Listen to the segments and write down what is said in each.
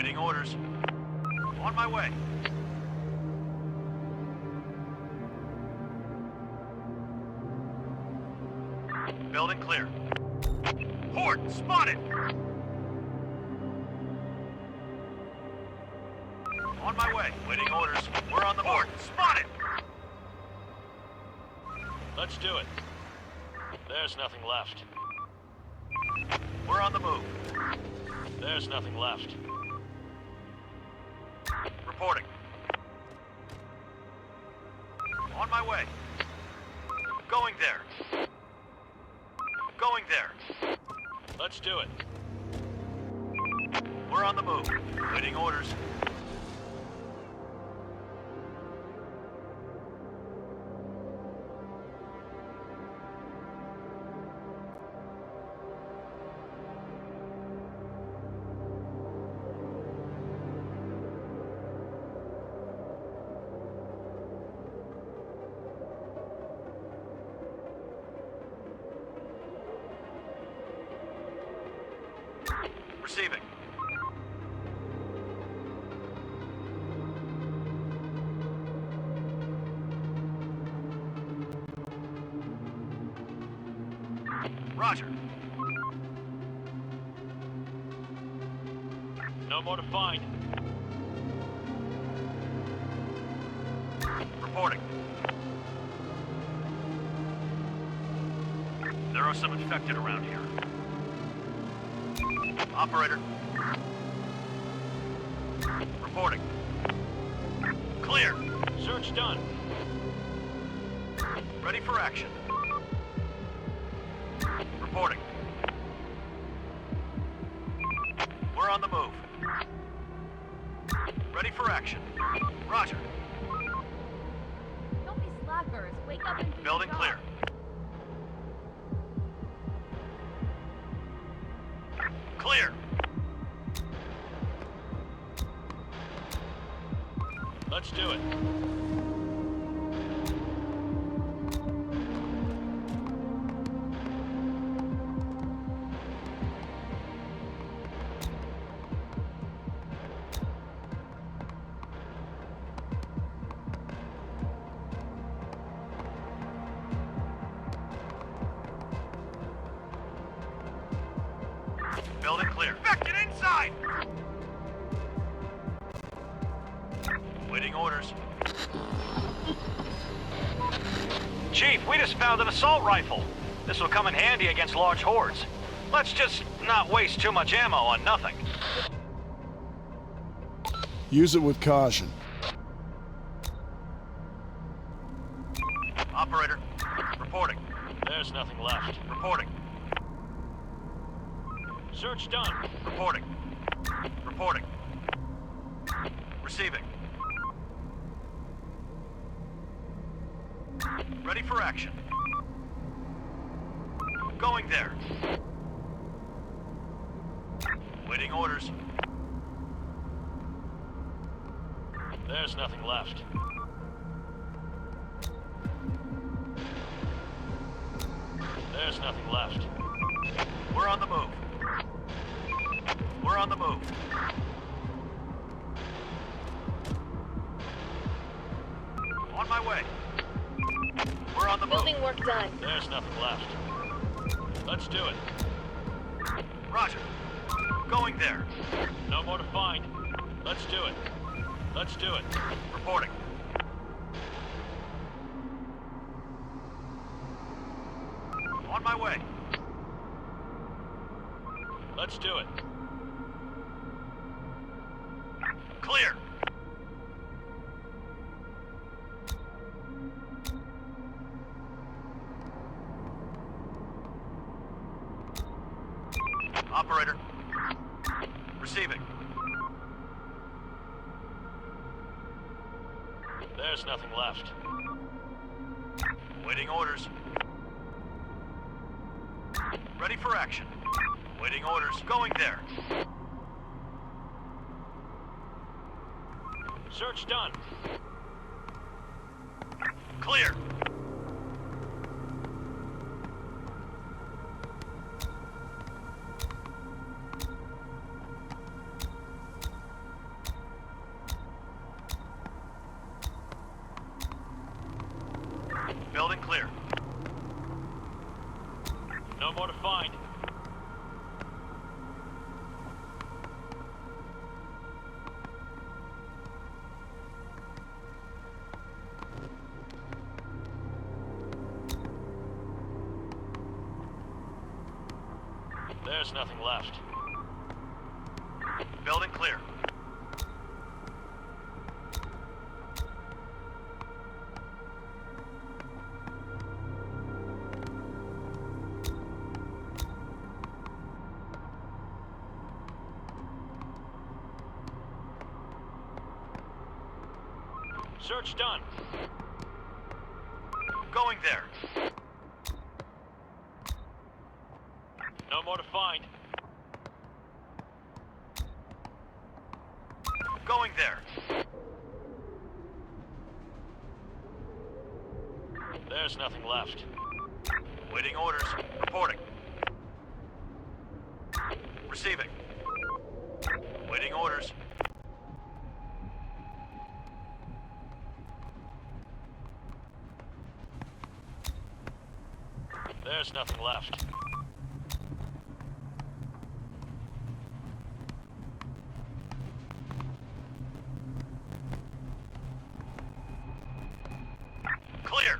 Waiting orders. On my way. Building clear. Horde spotted! On my way. Waiting orders. We're on the board. Spotted! Let's do it. There's nothing left. We're on the move. There's nothing left. Reporting. On my way. Going there. Going there. Let's do it. We're on the move. Waiting orders. Receiving. Roger. No more to find. Reporting. There are some infected around here. Operator. Reporting. Clear. Search done. Ready for action. Reporting. We're on the move. Ready for action. Roger. Don't be slackers. Wake up and do Building your clear. job. Clear. Let's do it. Building clear. Infected inside! Waiting orders. Chief, we just found an assault rifle. This will come in handy against large hordes. Let's just not waste too much ammo on nothing. Use it with caution. Operator. Reporting. There's nothing left. Reporting. Search done. Reporting. Reporting. Receiving. Ready for action. Going there. Waiting orders. There's nothing left. There's nothing left. We're on the move. We're on the move. On my way. We're on the move. Building work done. There's nothing left. Let's do it. Roger. Going there. No more to find. Let's do it. Let's do it. Reporting. On my way. Let's do it. Clear. Operator. Receiving. There's nothing left. Waiting orders. Ready for action. Waiting orders. Going there. Search done. Clear. There's nothing left. Building clear. Search done. Going there. No more to find. Going there. There's nothing left. Waiting orders. Reporting. Receiving. Waiting orders. There's nothing left. Clear.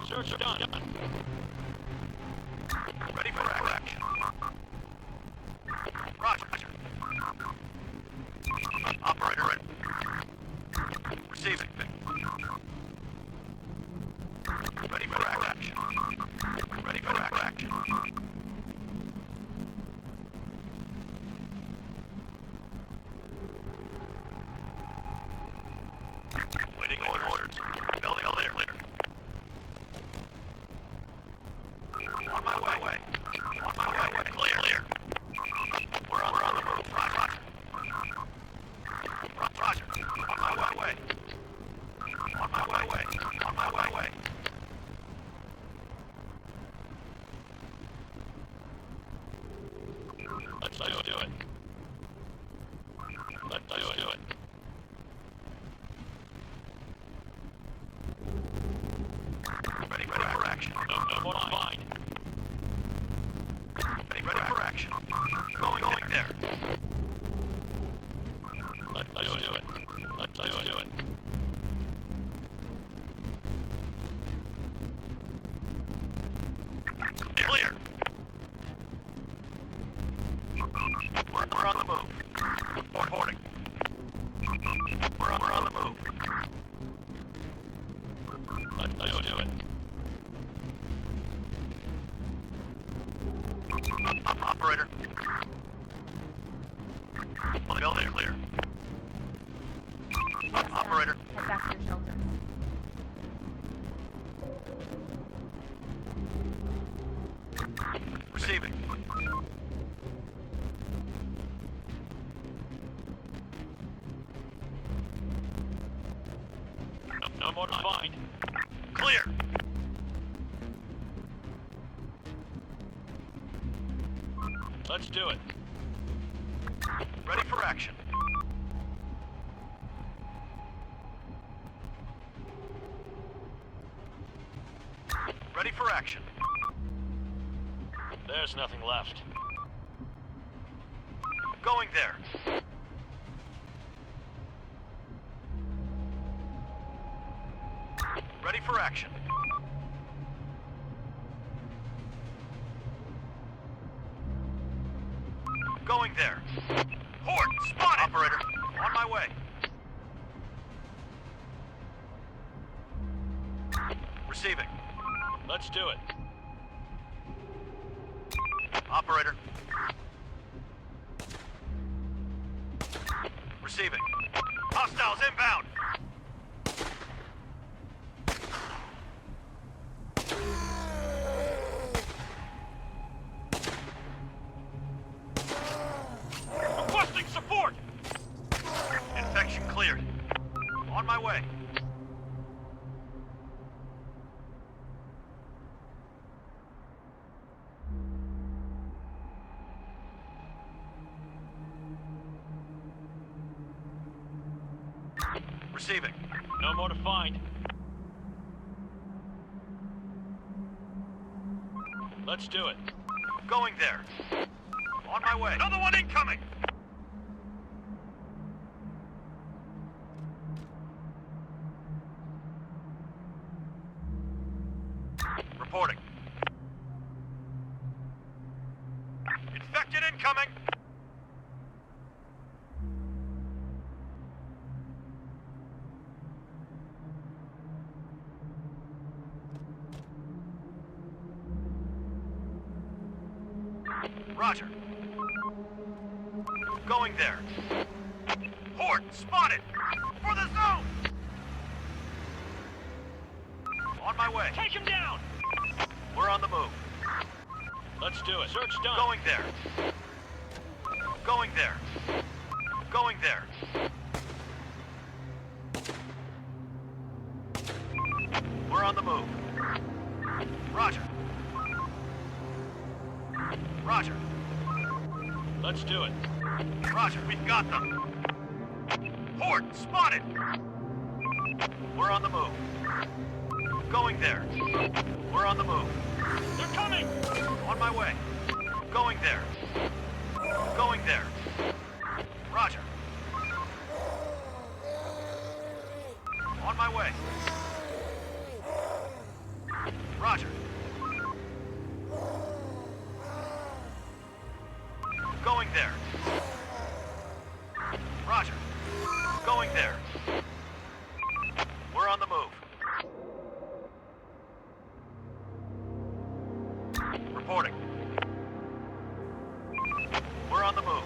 Search done. Ready for action. Roger. Operator ready. Receiving. Ready for action. Ready for action. Waiting orders. Building clear. On my way. Clear. We're on the move. Roger. On my way. Let's do it. Ready for action. No more to find. Ready for action. Going there. Let's do it. Clear. We're on the move. Reporting. We're on the move. Let's do it. Operator. Building clear. Operator. Head back to your shelter. Receiving. No more to find. Clear. Let's do it. Ready for action. Ready for action. There's nothing left. Going there. Ready for action. Going there. Horde, spotted! Operator, on my way. Receiving. Let's do it. Operator. Receiving. Hostiles inbound. Requesting support! On my way. Receiving. No more to find. Let's do it. Going there. On my way. Another one incoming! Reporting. Infected incoming! Roger. Going there. Horde spotted! For the zone! On my way. Take him down! We're on the move. Let's do it. Search done. Going there. Going there. Going there. We're on the move. Roger. Roger. Let's do it. Roger, we've got them. Horde spotted! We're on the move. Going there. We're on the move. They're coming! On my way. Going there. Going there. Roger. On my way. Roger. Going there. Roger. Going there. We're on the move. Reporting. We're on the move.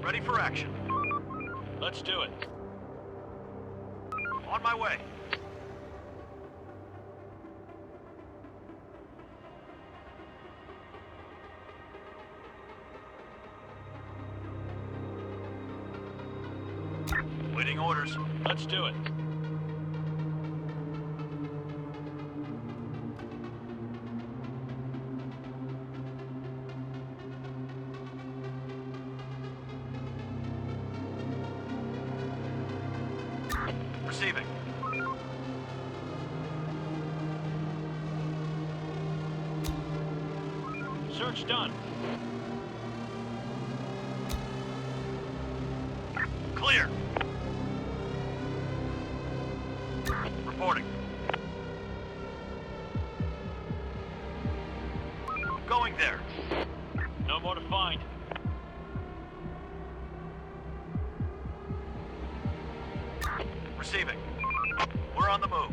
Ready for action. Let's do it. On my way. Waiting orders. Let's do it. Receiving. Search done. Clear. Reporting. Going there. No more to find. Receiving. We're on the move.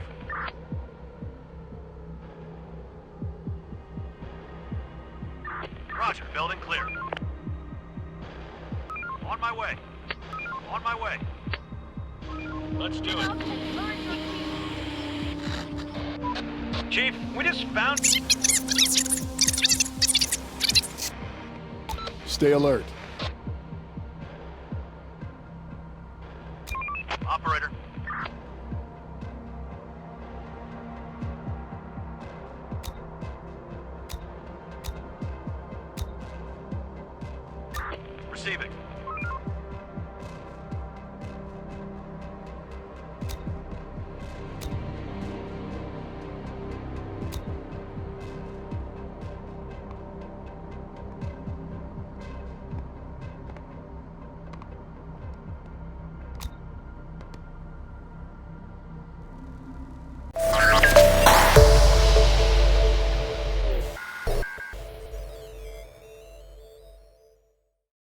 Roger, building clear. On my way. On my way. Let's do it. Chief, we just found... Stay alert. Operator. Receiving.